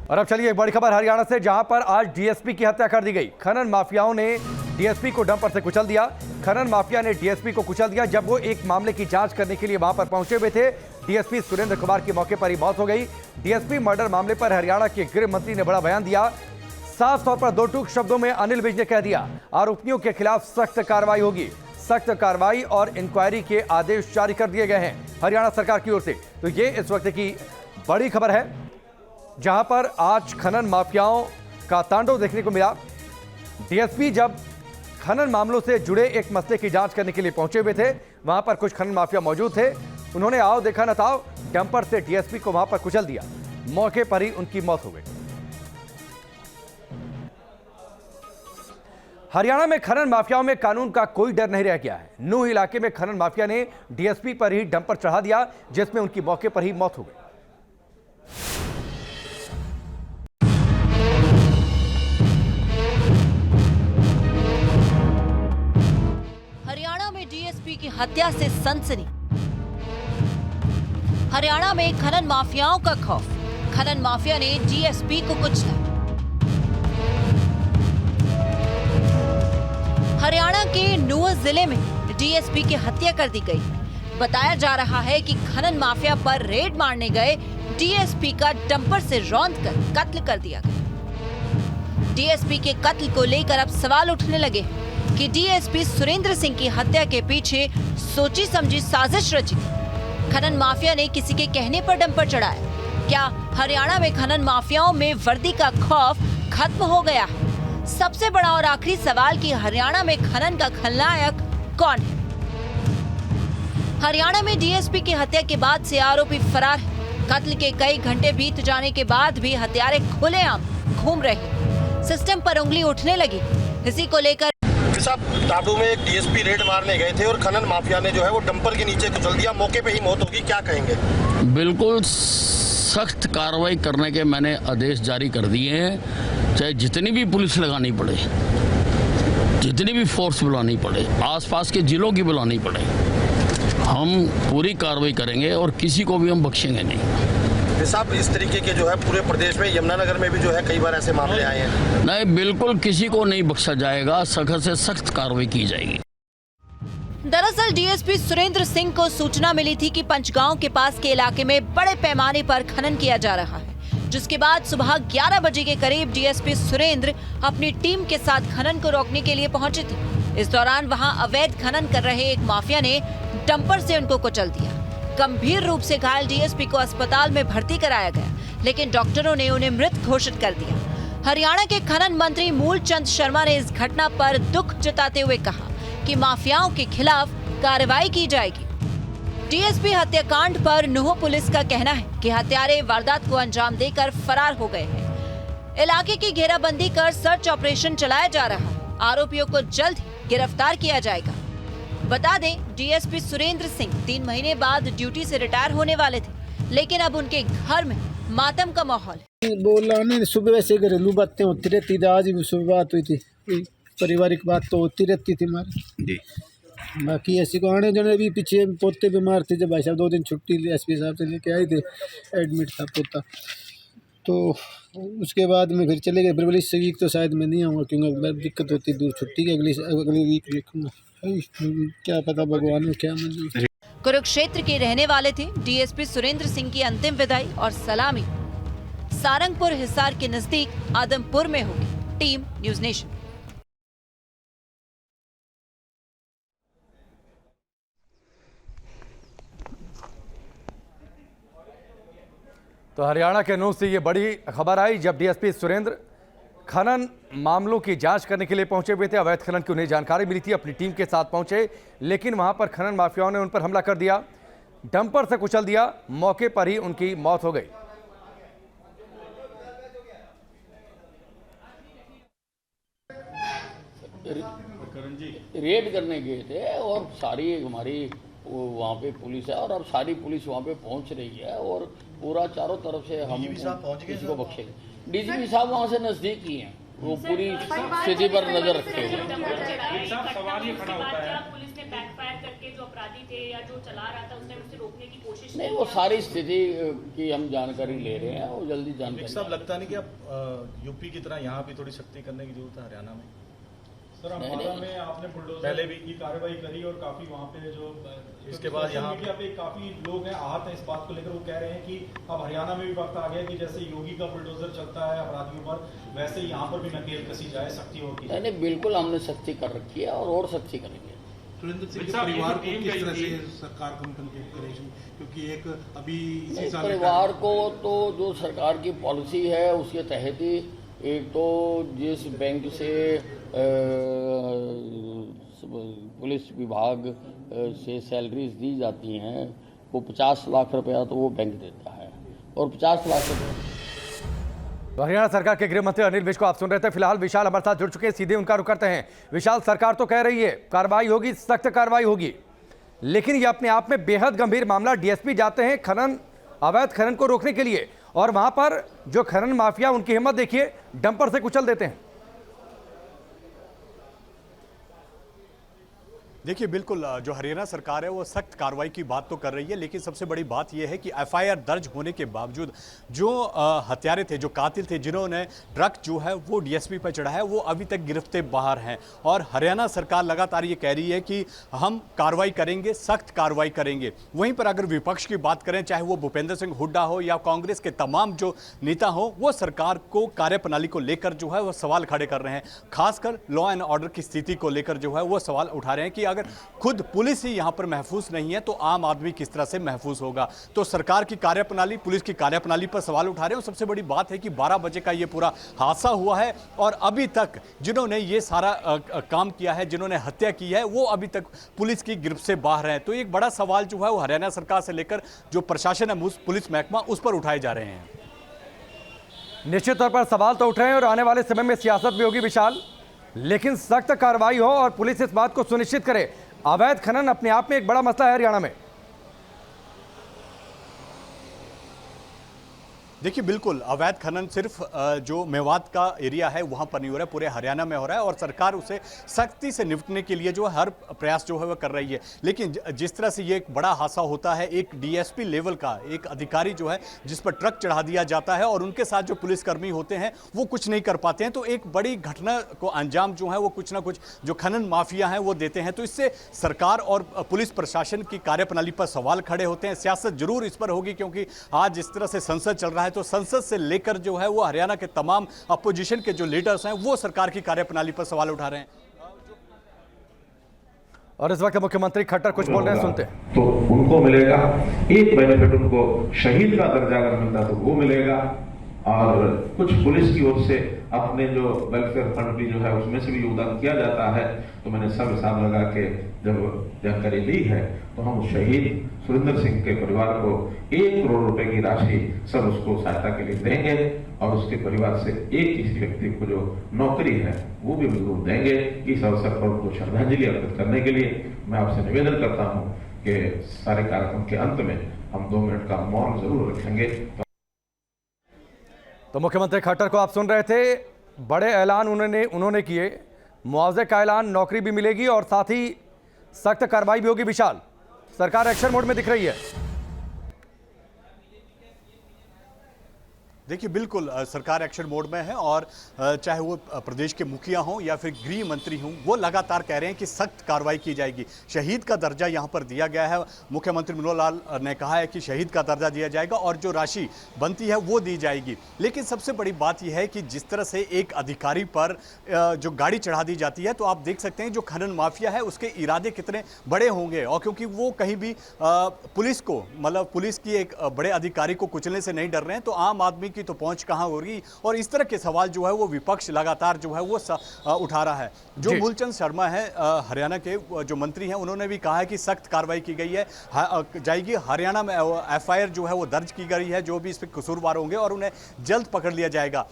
और अब चलिए एक बड़ी खबर हरियाणा से, जहां पर आज डीएसपी की हत्या कर दी गई। खनन माफियाओं ने डीएसपी को डंपर से कुचल दिया। खनन माफिया ने डीएसपी को कुचल दिया जब वो एक मामले की जांच करने के लिए वहां पर पहुंचे हुए थे। डीएसपी सुरेंद्र कुमार की मौके पर ही मौत हो गई। डीएसपी मर्डर मामले पर हरियाणा के गृह मंत्री ने बड़ा बयान दिया। साफ तौर पर दो टूक शब्दों में अनिल विज ने कह दिया, आरोपियों के खिलाफ सख्त कार्रवाई होगी। सख्त कार्रवाई और इंक्वायरी के आदेश जारी कर दिए गए हैं हरियाणा सरकार की ओर से। तो ये इस वक्त की बड़ी खबर है, जहां पर आज खनन माफियाओं का तांडव देखने को मिला। डीएसपी जब खनन मामलों से जुड़े एक मसले की जांच करने के लिए पहुंचे हुए थे, वहां पर कुछ खनन माफिया मौजूद थे। उन्होंने आओ देखा न ताओ डंपर से डीएसपी को वहां पर कुचल दिया। मौके पर ही उनकी मौत हो गई। हरियाणा में खनन माफियाओं में कानून का कोई डर नहीं रह गया है। नूह इलाके में खनन माफिया ने डीएसपी पर ही डंपर चढ़ा दिया, जिसमें उनकी मौके पर ही मौत हो गई। हरियाणा में डीएसपी की हत्या से सनसनी। हरियाणा में खनन माफियाओं का खौफ। खनन माफिया ने डीएसपी को कुचला। हरियाणा के नूह जिले में डीएसपी की हत्या कर दी गई। बताया जा रहा है कि खनन माफिया पर रेड मारने गए डीएसपी का डंपर से रौंद कर कत्ल कर दिया गया। डीएसपी के कत्ल को लेकर अब सवाल उठने लगे कि डीएसपी सुरेंद्र सिंह की हत्या के पीछे सोची समझी साजिश रची थी। खनन माफिया ने किसी के कहने पर डंपर चढ़ाया। क्या हरियाणा में खनन माफियाओं में वर्दी का खौफ खत्म हो गया है? सबसे बड़ा और आखिरी सवाल कि हरियाणा में खनन का खलनायक कौन है? हरियाणा में डीएसपी की हत्या के बाद से आरोपी फरार है। कत्ल के कई घंटे बीत जाने के बाद भी हत्यारे खुलेआम घूम रहे। सिस्टम पर उंगली उठने लगी। इसी को लेकर साहब टाडू में एक डीएसपी रेड मारने गए थे और खनन माफिया ने जो है वो डंपर के नीचे कुचल दिया। मौके पे ही मौत होगी, क्या कहेंगे? बिल्कुल सख्त कार्रवाई करने के मैंने आदेश जारी कर दिए हैं। चाहे जितनी भी पुलिस लगानी पड़े, जितनी भी फोर्स बुलानी पड़े, आसपास के जिलों की बुलानी पड़े, हम पूरी कार्रवाई करेंगे और किसी को भी हम बख्शेंगे नहीं। साहब इस तरीके के जो है पूरे प्रदेश में, यमुनानगर में भी जो है कई बार ऐसे मामले आए हैं। नहीं, बिल्कुल किसी को नहीं बख्शा जाएगा। सख्त से सख्त कार्रवाई की जाएगी। दरअसल डीएसपी सुरेंद्र सिंह को सूचना मिली थी कि पंचगांव के पास के इलाके में बड़े पैमाने पर खनन किया जा रहा है, जिसके बाद सुबह 11 बजे के करीब डीएसपी सुरेंद्र अपनी टीम के साथ खनन को रोकने के लिए पहुंचे थे। इस दौरान वहां अवैध खनन कर रहे एक माफिया ने डंपर से उनको कुचल दिया। गंभीर रूप से घायल डीएसपी को अस्पताल में भर्ती कराया गया, लेकिन डॉक्टरों ने उन्हें मृत घोषित कर दिया। हरियाणा के खनन मंत्री मूलचंद शर्मा ने इस घटना पर दुख जताते हुए कहा कि माफियाओं के खिलाफ कार्रवाई की जाएगी। डीएसपी हत्याकांड पर नूह पुलिस का कहना है कि हत्यारे वारदात को अंजाम देकर फरार हो गए हैं। इलाके की घेराबंदी कर सर्च ऑपरेशन चलाया जा रहा है। आरोपियों को जल्द ही गिरफ्तार किया जाएगा। बता दें, डीएसपी सुरेंद्र सिंह 3 महीने बाद ड्यूटी से रिटायर होने वाले थे, लेकिन अब उनके घर में मातम का माहौल है। बोला नहीं, सुबह वैसे घरेलू बातें होती रहती थी। आज भी सुबह बात हुई थी, पारिवारिक बात तो होती रहती थी हमारी। बाकी ऐसी को आने जाने भी पीछे पोते बीमार थे, जब भाई साहब 2 दिन छुट्टी एसपी साहब से लेके आए थे, एडमिट था पोता। तो उसके बाद में फिर चले गए। फरवरी से वीक तो शायद मैं नहीं आऊँगा, क्योंकि दिक्कत होती दूर छुट्टी की। अगली वीक देखूँगा, क्या पता भगवान में क्या मंजूर। कुरुक्षेत्र के रहने वाले थे डीएसपी सुरेंद्र सिंह की अंतिम विदाई और सलामी सारंगपुर हिसार के नजदीक आदमपुर में होगी। Team news nation. तो हरियाणा के नूह से ये बड़ी खबर आई, जब डीएसपी सुरेंद्र खनन मामलों की जांच करने के लिए पहुंचे हुए थे। अवैध खनन की उन्हें जानकारी मिली थी, अपनी टीम के साथ पहुंचे, लेकिन वहां पर खनन माफियाओं ने उन पर हमला कर दिया, डंपर से कुचल दिया। मौके पर ही उनकी मौत हो गई। रेड करने गए थे और सारी हमारी वहाँ पे पुलिस है और अब सारी पुलिस वहाँ पे पहुँच रही है और पूरा चारों तरफ से हम किसी को बख्शेंगे। डीजीपी साहब वहाँ से नजदीक ही हैं, वो पूरी स्थिति पर नजर रखते हुए। सवाल ये खड़ा होता है, पुलिस ने बैकफायर करके जो अपराधी थे या जो चला रहा था उस टाइम उसे रोकने की कोशिश नहीं, वो सारी स्थिति की हम जानकारी ले रहे हैं और जल्दी जानकारी। साहब, लगता नहीं कि अब यूपी की तरह यहाँ भी थोड़ी सख्ती करने की जरूरत है हरियाणा में? सर, अम्बाला में आपने बुलडोजर पहले भी की कार्रवाई करी और काफी वहाँ पे जो इसके बाद सोशल यहाँ मीडिया पे काफी लोग हैं आहत हैं इस बात को लेकर। वो कह रहे हैं कि अब हरियाणा में भी वक्त आ गया कि जैसे योगी का बुलडोजर चलता है अपराधियों पर, वैसे ही यहाँ पर भी नकेल कसी जाए, सख्ती और की जाए। नहीं, बिल्कुल हमने सख्ती कर रखी है और सख्ती करेंगे। सुरेंद्र सिंह के परिवार को किस तरह से सरकार कंपनसेट करेगी, क्योंकि एक अभी इसी साल परिवार को तो जो सरकार की पॉलिसी है उसके तहत ही, एक तो जिस बैंक से पुलिस विभाग से सैलरीज दी जाती हैं वो 50 लाख रुपया तो वो बैंक देता है और 50 लाख रुपया। हरियाणा सरकार के गृह मंत्री अनिल विज को आप सुन रहे थे। फिलहाल विशाल हमारे साथ जुड़ चुके हैं, सीधे उनका रुख करते हैं। विशाल, सरकार तो कह रही है कार्रवाई होगी, सख्त कार्रवाई होगी, लेकिन यह अपने आप में बेहद गंभीर मामला। डीएसपी जाते हैं खनन, अवैध खनन को रोकने के लिए, और वहां पर जो खनन माफिया, उनकी हिम्मत देखिए, डंपर से कुचल देते हैं। देखिए, बिल्कुल जो हरियाणा सरकार है वो सख्त कार्रवाई की बात तो कर रही है, लेकिन सबसे बड़ी बात यह है कि एफआईआर दर्ज होने के बावजूद जो हत्यारे थे, जो कातिल थे, जिन्होंने ट्रक जो है वो डीएसपी पर चढ़ा है, वो अभी तक गिरफ्ते बाहर हैं। और हरियाणा सरकार लगातार ये कह रही है कि हम कार्रवाई करेंगे, सख्त कार्रवाई करेंगे। वहीं पर अगर विपक्ष की बात करें, चाहे वो भूपेंद्र सिंह हुड्डा हो या कांग्रेस के तमाम जो नेता हो, वो सरकार को कार्यप्रणाली को लेकर जो है वो सवाल खड़े कर रहे हैं। खासकर लॉ एंड ऑर्डर की स्थिति को लेकर जो है वो सवाल उठा रहे हैं कि अगर खुद पुलिस ही यहां पर महफूज नहीं है तो आम आदमी किस तरह से महफूज होगा। तो सरकार की कार्यप्रणाली, पुलिस की कार्यप्रणाली पर सवाल उठा रहे हैं। और सबसे बड़ी बात है कि 12 बजे का ये पूरा हादसा हुआ है और अभी तक जिन्होंने ये सारा काम किया है, जिन्होंने हत्या की है, वो अभी तक पुलिस की गिरफ्त से बाहर हैं। तो एक बड़ा सवाल जो है वो हरियाणा सरकार से लेकर जो प्रशासन है, पुलिस महकमा, उस पर उठाए जा रहे हैं। निश्चित तौर पर सवाल तो उठ रहे हैं और आने वाले समय में सियासत भी होगी विशाल, लेकिन सख्त कार्रवाई हो और पुलिस इस बात को सुनिश्चित करे। अवैध खनन अपने आप में एक बड़ा मसला है हरियाणा में। देखिए, बिल्कुल अवैध खनन सिर्फ जो मेवात का एरिया है वहां पर नहीं हो रहा है, पूरे हरियाणा में हो रहा है और सरकार उसे सख्ती से निपटने के लिए जो हर प्रयास जो है वह कर रही है। लेकिन जिस तरह से ये एक बड़ा हादसा होता है, एक डीएसपी लेवल का एक अधिकारी जो है जिस पर ट्रक चढ़ा दिया जाता है और उनके साथ जो पुलिसकर्मी होते हैं वो कुछ नहीं कर पाते हैं, तो एक बड़ी घटना को अंजाम जो है वो कुछ ना कुछ जो खनन माफिया हैं वो देते हैं। तो इससे सरकार और पुलिस प्रशासन की कार्यप्रणाली पर सवाल खड़े होते हैं। सियासत जरूर इस पर होगी, क्योंकि आज जिस तरह से संसद चल रहा है तो संसद से लेकर जो है वो हरियाणा के तमाम अपोजिशन के जो लीडर्स हैं वो सरकार की कार्यप्रणाली पर सवाल उठा रहे हैं। और इस वक्त मुख्यमंत्री खट्टर कुछ बोल रहे हैं, सुनते हैं। तो उनको मिलेगा एक बेनिफिट, उनको शहीद का दर्जा अगर मिलता तो वो मिलेगा, और कुछ पुलिस की ओर से अपने जो वेलफेयर फंड भी जो है उसमें से भी योगदान किया जाता है। तो मैंने सब हिसाब लगा के जब जानकारी ली है तो हम शहीद सुरेंद्र सिंह के परिवार को 1 करोड़ रुपए की राशि सब उसको सहायता के लिए देंगे और उसके परिवार से एक किसी व्यक्ति को जो नौकरी है वो भी जरूर देंगे। इस अवसर पर उनको श्रद्धांजलि अर्पित करने के लिए मैं आपसे निवेदन करता हूँ कि सारे कार्यक्रम के अंत में हम 2 मिनट का मौन जरूर रखेंगे। तो मुख्यमंत्री खट्टर को आप सुन रहे थे। बड़े ऐलान उन्होंने किए, मुआवजे का ऐलान, नौकरी भी मिलेगी और साथ ही सख्त कार्रवाई भी होगी। विशाल, सरकार एक्शन मोड में दिख रही है। देखिए, बिल्कुल सरकार एक्शन मोड में है और चाहे वो प्रदेश के मुखिया हों या फिर गृह मंत्री हों, वो लगातार कह रहे हैं कि सख्त कार्रवाई की जाएगी। शहीद का दर्जा यहां पर दिया गया है। मुख्यमंत्री मनोहर लाल ने कहा है कि शहीद का दर्जा दिया जाएगा और जो राशि बनती है वो दी जाएगी। लेकिन सबसे बड़ी बात यह है कि जिस तरह से एक अधिकारी पर जो गाड़ी चढ़ा दी जाती है, तो आप देख सकते हैं जो खनन माफिया है उसके इरादे कितने बड़े होंगे। और क्योंकि वो कहीं भी पुलिस को, मतलब पुलिस की एक बड़े अधिकारी को कुचलने से नहीं डर रहे हैं, तो आम आदमी की तो पहुंच कहां होगी। और इस तरह के सवाल जो है वो विपक्ष लगातार जो है वो उठा रहा है। जो मूलचंद शर्मा है हरियाणा के जो मंत्री हैं, उन्होंने भी कहा है कि सख्त कार्रवाई की गई है जाएगी। हरियाणा में एफआईआर जो है वो दर्ज की गई है, जो भी इस पर कसूरवार होंगे और उन्हें जल्द पकड़ लिया जाएगा।